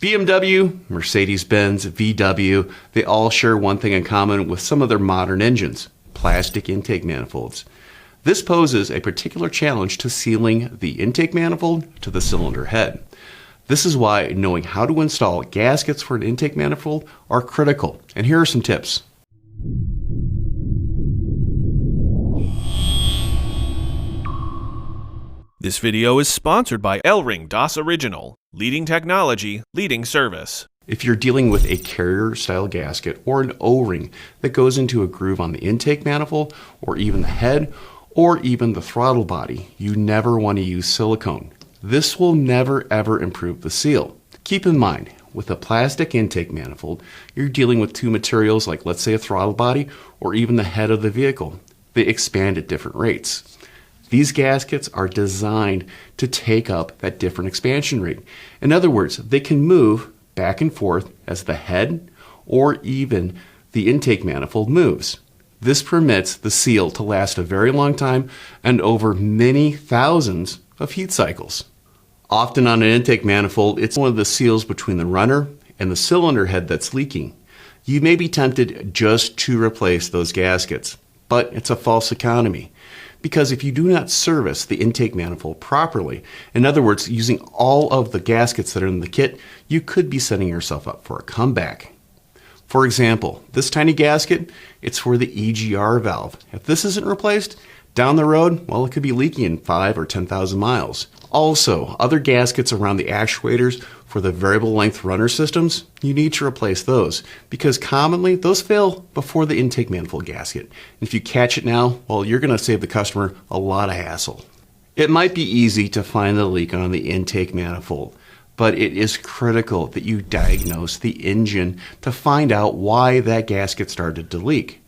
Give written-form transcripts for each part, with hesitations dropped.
BMW, Mercedes-Benz, VW, they all share one thing in common with some of their modern engines: plastic intake manifolds. This poses a particular challenge to sealing the intake manifold to the cylinder head. This is why knowing how to install gaskets for an intake manifold are critical, and here are some tips. This video is sponsored by L-Ring DOS Original. Leading technology, leading service. If you're dealing with a carrier-style gasket or an O-ring that goes into a groove on the intake manifold, or even the head, or even the throttle body, you never want to use silicone. This will never ever improve the seal. Keep in mind, with a plastic intake manifold, you're dealing with two materials like, let's say, a throttle body or even the head of the vehicle. They expand at different rates. These gaskets are designed to take up that different expansion rate. In other words, they can move back and forth as the head or even the intake manifold moves. This permits the seal to last a very long time and over many thousands of heat cycles. Often on an intake manifold, it's one of the seals between the runner and the cylinder head that's leaking. You may be tempted just to replace those gaskets, but it's a false economy. Because if you do not service the intake manifold properly, in other words, using all of the gaskets that are in the kit, you could be setting yourself up for a comeback. For example, this tiny gasket, it's for the EGR valve. If this isn't replaced, down the road, well, it could be leaking in 5 or 10,000 miles. Also, other gaskets around the actuators for the variable length runner systems, you need to replace those because commonly those fail before the intake manifold gasket. And if you catch it now, well, you're going to save the customer a lot of hassle. It might be easy to find the leak on the intake manifold, but it is critical that you diagnose the engine to find out why that gasket started to leak.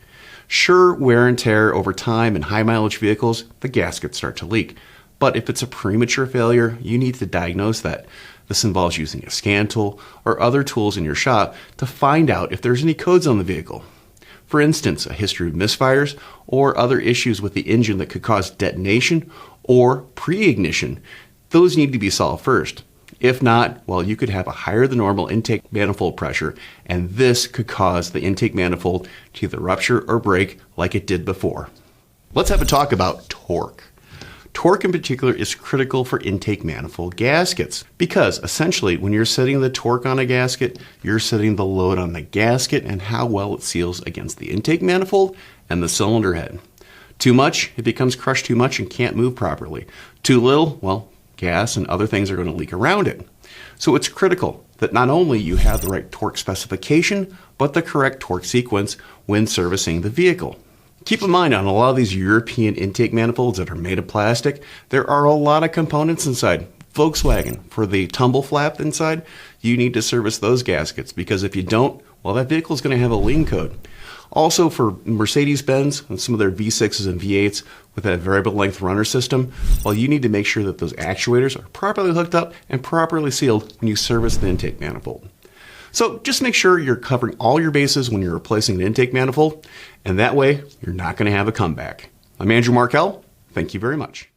Sure, wear and tear over time in high mileage vehicles, the gaskets start to leak. But if it's a premature failure, you need to diagnose that. This involves using a scan tool or other tools in your shop to find out if there's any codes on the vehicle. For instance, a history of misfires or other issues with the engine that could cause detonation or pre-ignition. Those need to be solved first. If not, well, you could have a higher than normal intake manifold pressure, and this could cause the intake manifold to either rupture or break like it did before. Let's have a talk about torque. Torque in particular is critical for intake manifold gaskets because essentially when you're setting the torque on a gasket, you're setting the load on the gasket and how well it seals against the intake manifold and the cylinder head. Too much, it becomes crushed too much and can't move properly. Too little, well, gas and other things are going to leak around it. So it's critical that not only you have the right torque specification, but the correct torque sequence when servicing the vehicle. Keep in mind, on a lot of these European intake manifolds that are made of plastic, there are a lot of components inside. Volkswagen, for the tumble flap inside, you need to service those gaskets because if you don't, well, that vehicle is going to have a lean code. Also for Mercedes-Benz and some of their V6s and V8s with that variable length runner system, well, you need to make sure that those actuators are properly hooked up and properly sealed when you service the intake manifold. So just make sure you're covering all your bases when you're replacing an intake manifold, and that way you're not going to have a comeback. I'm Andrew Markell. Thank you very much.